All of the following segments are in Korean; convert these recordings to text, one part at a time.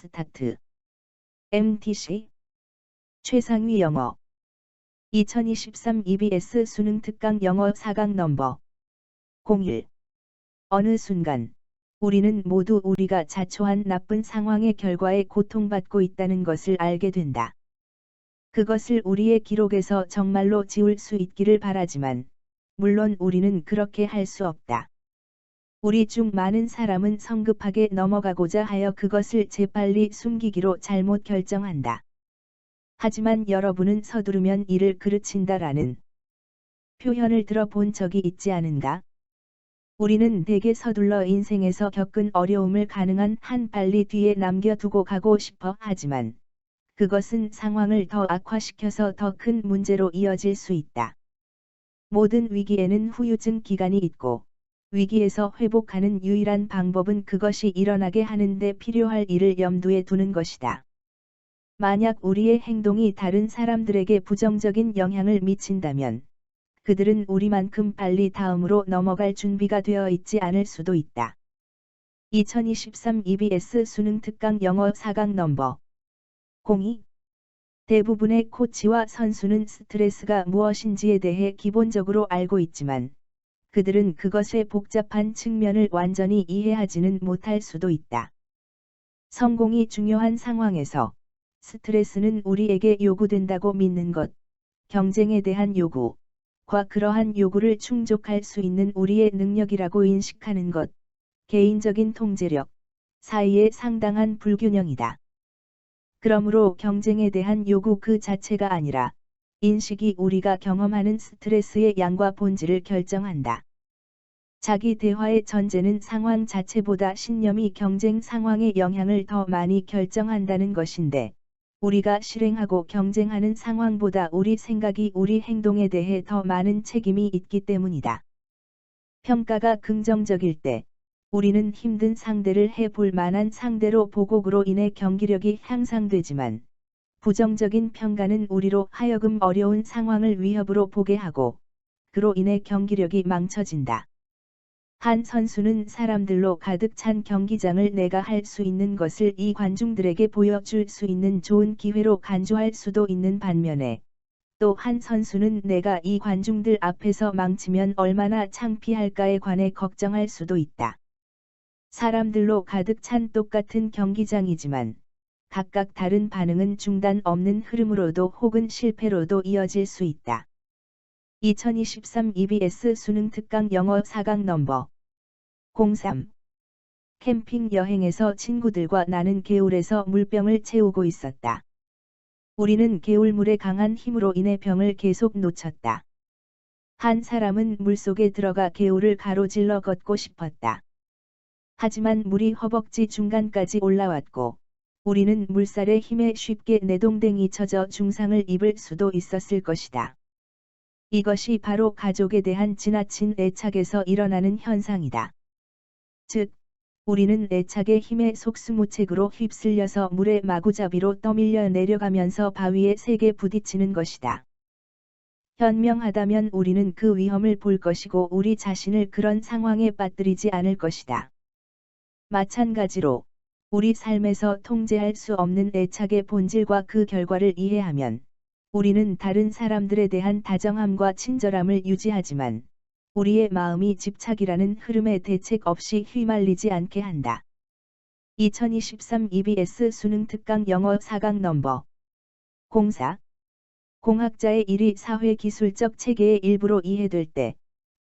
스타트. MTC 최상위 영어 2023 EBS 수능 특강 영어 4강 넘버 01. 어느 순간 우리는 모두 우리가 자초한 나쁜 상황의 결과에 고통받고 있다는 것을 알게 된다. 그것을 우리의 기록에서 정말로 지울 수 있기를 바라지만, 물론 우리는 그렇게 할 수 없다. 우리 중 많은 사람은 성급하게 넘어가고자 하여 그것을 재빨리 숨기기로 잘못 결정한다. 하지만 여러분은 서두르면 이를 그르친다라는 표현을 들어본 적이 있지 않은가? 우리는 대개 서둘러 인생에서 겪은 어려움을 가능한 한 빨리 뒤에 남겨두고 가고 싶어 하지만, 그것은 상황을 더 악화시켜서 더 큰 문제로 이어질 수 있다. 모든 위기에는 후유증 기간이 있고, 위기에서 회복하는 유일한 방법은 그것이 일어나게 하는 데 필요할 일을 염두에 두는 것이다. 만약 우리의 행동이 다른 사람들에게 부정적인 영향을 미친다면, 그들은 우리만큼 빨리 다음으로 넘어갈 준비가 되어 있지 않을 수도 있다. 2023 EBS 수능 특강 영어 4강 넘버 02. 대부분의 코치와 선수는 스트레스가 무엇인지에 대해 기본적으로 알고 있지만, 그들은 그것의 복잡한 측면을 완전히 이해하지는 못할 수도 있다. 성공이 중요한 상황에서 스트레스는 우리에게 요구된다고 믿는 것, 경쟁에 대한 요구과 그러한 요구를 충족할 수 있는 우리의 능력이라고 인식하는 것, 개인적인 통제력 사이의 상당한 불균형이다. 그러므로 경쟁에 대한 요구 그 자체가 아니라, 인식이 우리가 경험하는 스트레스의 양과 본질을 결정한다. 자기 대화의 전제는 상황 자체보다 신념이 경쟁 상황의 영향을 더 많이 결정한다는 것인데, 우리가 실행하고 경쟁하는 상황보다 우리 생각이 우리 행동에 대해 더 많은 책임이 있기 때문이다. 평가가 긍정적일 때, 우리는 힘든 상대를 해볼 만한 상대로 보고 그로 인해 경기력이 향상되지만, 부정적인 평가는 우리로 하여금 어려운 상황을 위협으로 보게 하고, 그로 인해 경기력이 망쳐진다. 한 선수는 사람들로 가득 찬 경기장을 내가 할 수 있는 것을 이 관중들에게 보여줄 수 있는 좋은 기회로 간주할 수도 있는 반면에, 또 한 선수는 내가 이 관중들 앞에서 망치면 얼마나 창피할까에 관해 걱정할 수도 있다. 사람들로 가득 찬 똑같은 경기장이지만, 각각 다른 반응은 중단 없는 흐름으로도 혹은 실패로도 이어질 수 있다. 2023 EBS 수능 특강 영어 4강 넘버 03. 캠핑 여행에서 친구들과 나는 개울에서 물병을 채우고 있었다. 우리는 개울물의 강한 힘으로 인해 병을 계속 놓쳤다. 한 사람은 물속에 들어가 개울을 가로질러 걷고 싶었다. 하지만 물이 허벅지 중간까지 올라왔고, 우리는 물살의 힘에 쉽게 내동댕이 쳐져 중상을 입을 수도 있었을 것이다. 이것이 바로 가족에 대한 지나친 애착에서 일어나는 현상이다. 즉, 우리는 애착의 힘에 속수무책으로 휩쓸려서 물의 마구잡이로 떠밀려 내려가면서 바위에 세게 부딪히는 것이다. 현명하다면 우리는 그 위험을 볼 것이고 우리 자신을 그런 상황에 빠뜨리지 않을 것이다. 마찬가지로, 우리 삶에서 통제할 수 없는 애착의 본질과 그 결과를 이해하면, 우리는 다른 사람들에 대한 다정함과 친절함을 유지하지만, 우리의 마음이 집착이라는 흐름에 대책 없이 휘말리지 않게 한다. 2023 EBS 수능 특강 영어 4강 넘버 04. 공학자의 일이 사회기술적 체계의 일부로 이해될 때,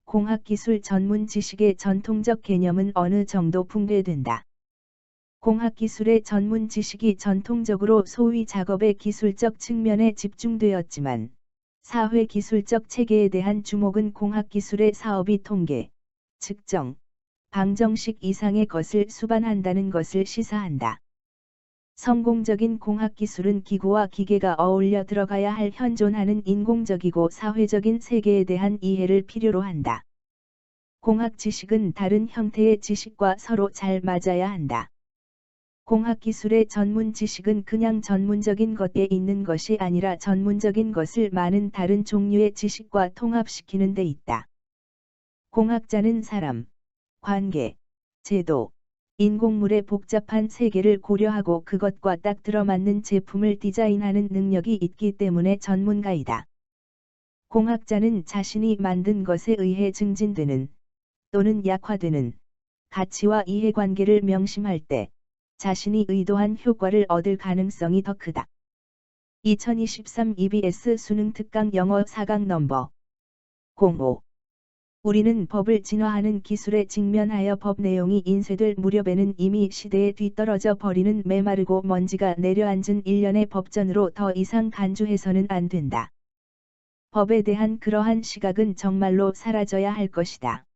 공학기술 전문 지식의 전통적 개념은 어느 정도 붕괴된다. 공학기술의 전문 지식이 전통적으로 소위 작업의 기술적 측면에 집중되었지만, 사회기술적 체계에 대한 주목은 공학기술의 사업이 통계, 측정, 방정식 이상의 것을 수반한다는 것을 시사한다. 성공적인 공학기술은 기구와 기계가 어울려 들어가야 할 현존하는 인공적이고 사회적인 세계에 대한 이해를 필요로 한다. 공학 지식은 다른 형태의 지식과 서로 잘 맞아야 한다. 공학기술의 전문 지식은 그냥 전문적인 것에 있는 것이 아니라 전문적인 것을 많은 다른 종류의 지식과 통합시키는 데 있다. 공학자는 사람, 관계, 제도, 인공물의 복잡한 세계를 고려하고 그것과 딱 들어맞는 제품을 디자인하는 능력이 있기 때문에 전문가이다. 공학자는 자신이 만든 것에 의해 증진되는 또는 약화되는 가치와 이해관계를 명심할 때 자신이 의도한 효과를 얻을 가능성이 더 크다. 2023 EBS 수능 특강 영어 4강 넘버 05. 우리는 법을 진화하는 기술에 직면하여 법 내용이 인쇄될 무렵에는 이미 시대에 뒤떨어져 버리는 메마르고 먼지가 내려앉은 일련의 법전으로 더 이상 간주해서는 안 된다. 법에 대한 그러한 시각은 정말로 사라져야 할 것이다.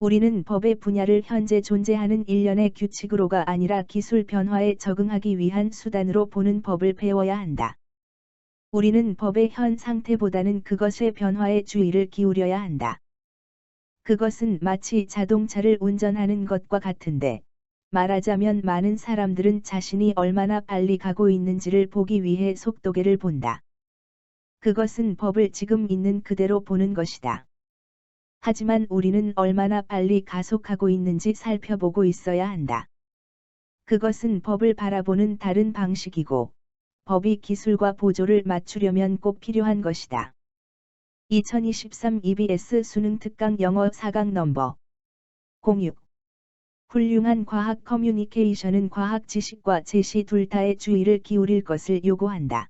우리는 법의 분야를 현재 존재하는 일련의 규칙으로가 아니라 기술 변화에 적응하기 위한 수단으로 보는 법을 배워야 한다. 우리는 법의 현 상태보다는 그것의 변화에 주의를 기울여야 한다. 그것은 마치 자동차를 운전하는 것과 같은데, 말하자면 많은 사람들은 자신이 얼마나 빨리 가고 있는지를 보기 위해 속도계를 본다. 그것은 법을 지금 있는 그대로 보는 것이다. 하지만 우리는 얼마나 빨리 가속하고 있는지 살펴보고 있어야 한다. 그것은 법을 바라보는 다른 방식이고, 법이 기술과 보조를 맞추려면 꼭 필요한 것이다. 2023 EBS 수능 특강 영어 4강 넘버 06. 훌륭한 과학 커뮤니케이션은 과학 지식과 제시 둘 다에 주의를 기울일 것을 요구한다.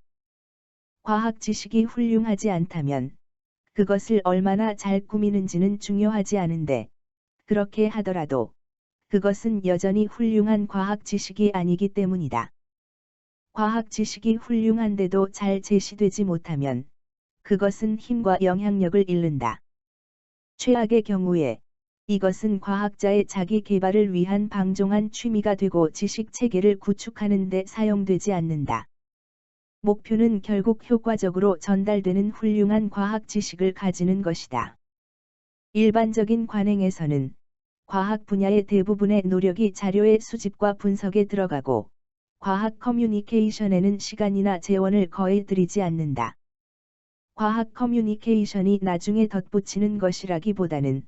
과학 지식이 훌륭하지 않다면 그것을 얼마나 잘 꾸미는지는 중요하지 않은데, 그렇게 하더라도 그것은 여전히 훌륭한 과학 지식이 아니기 때문이다. 과학 지식이 훌륭한데도 잘 제시되지 못하면 그것은 힘과 영향력을 잃는다. 최악의 경우에 이것은 과학자의 자기 개발을 위한 방종한 취미가 되고 지식 체계를 구축하는 데 사용되지 않는다. 목표는 결국 효과적으로 전달되는 훌륭한 과학 지식을 가지는 것이다. 일반적인 관행에서는 과학 분야의 대부분의 노력이 자료의 수집과 분석에 들어가고, 과학 커뮤니케이션에는 시간이나 재원을 거의 들이지 않는다. 과학 커뮤니케이션이 나중에 덧붙이는 것이라기보다는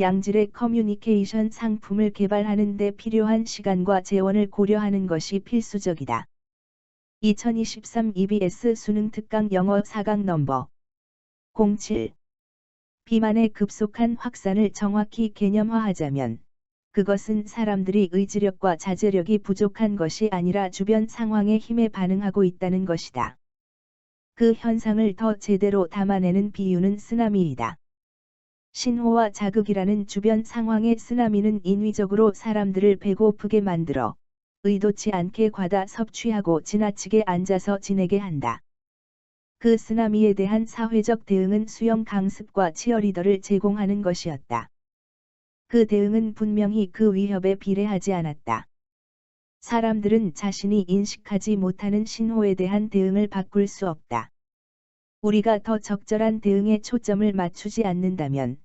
양질의 커뮤니케이션 상품을 개발하는 데 필요한 시간과 재원을 고려하는 것이 필수적이다. 2023 EBS 수능 특강 영어 4강 넘버 07. 비만의 급속한 확산을 정확히 개념화하자면, 그것은 사람들이 의지력과 자제력이 부족한 것이 아니라 주변 상황에 힘에 반응하고 있다는 것이다. 그 현상을 더 제대로 담아내는 비유는 쓰나미이다. 신호와 자극이라는 주변 상황의 쓰나미는 인위적으로 사람들을 배고프게 만들어 의도치 않게 과다 섭취하고 지나치게 앉아서 지내게 한다. 그 쓰나미에 대한 사회적 대응은 수영 강습과 치어리더를 제공하는 것이었다. 그 대응은 분명히 그 위협에 비례하지 않았다. 사람들은 자신이 인식하지 못하는 신호에 대한 대응을 바꿀 수 없다. 우리가 더 적절한 대응에 초점을 맞추지 않는다면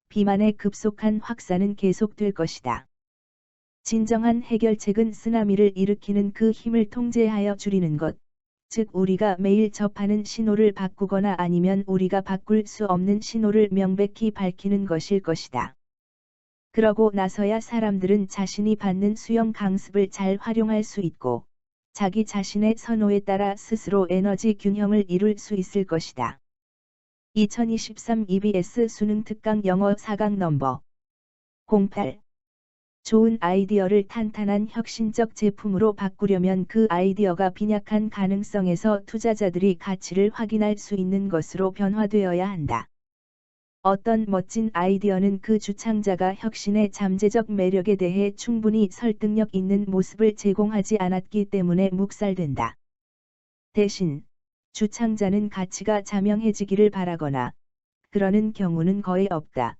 비만의 급속한 확산은 계속될 것이다. 진정한 해결책은 쓰나미를 일으키는 그 힘을 통제하여 줄이는 것, 즉 우리가 매일 접하는 신호를 바꾸거나 아니면 우리가 바꿀 수 없는 신호를 명백히 밝히는 것일 것이다. 그러고 나서야 사람들은 자신이 받는 수영 강습을 잘 활용할 수 있고, 자기 자신의 선호에 따라 스스로 에너지 균형을 이룰 수 있을 것이다. 2023 EBS 수능 특강 영어 4강 넘버 08. 좋은 아이디어를 탄탄한 혁신적 제품으로 바꾸려면 그 아이디어가 빈약한 가능성에서 투자자들이 가치를 확인할 수 있는 것으로 변화되어야 한다. 어떤 멋진 아이디어는 그 주창자가 혁신의 잠재적 매력에 대해 충분히 설득력 있는 모습을 제공하지 않았기 때문에 묵살된다. 대신 주창자는 가치가 자명해지기를 바라거나 그러는 경우는 거의 없다.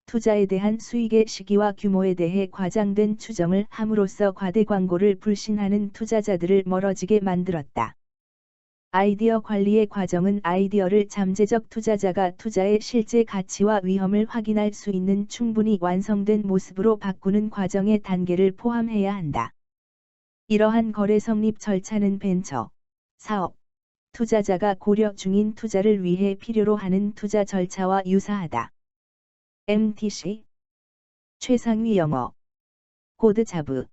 투자에 대한 수익의 시기와 규모에 대해 과장된 추정을 함으로써 과대 광고를 불신하는 투자자들을 멀어지게 만들었다. 아이디어 관리의 과정은 아이디어를 잠재적 투자자가 투자의 실제 가치와 위험을 확인할 수 있는 충분히 완성된 모습으로 바꾸는 과정의 단계를 포함해야 한다. 이러한 거래 성립 절차는 벤처, 사업, 투자자가 고려 중인 투자를 위해 필요로 하는 투자 절차와 유사하다. MTC 최상위 영어 코드 자부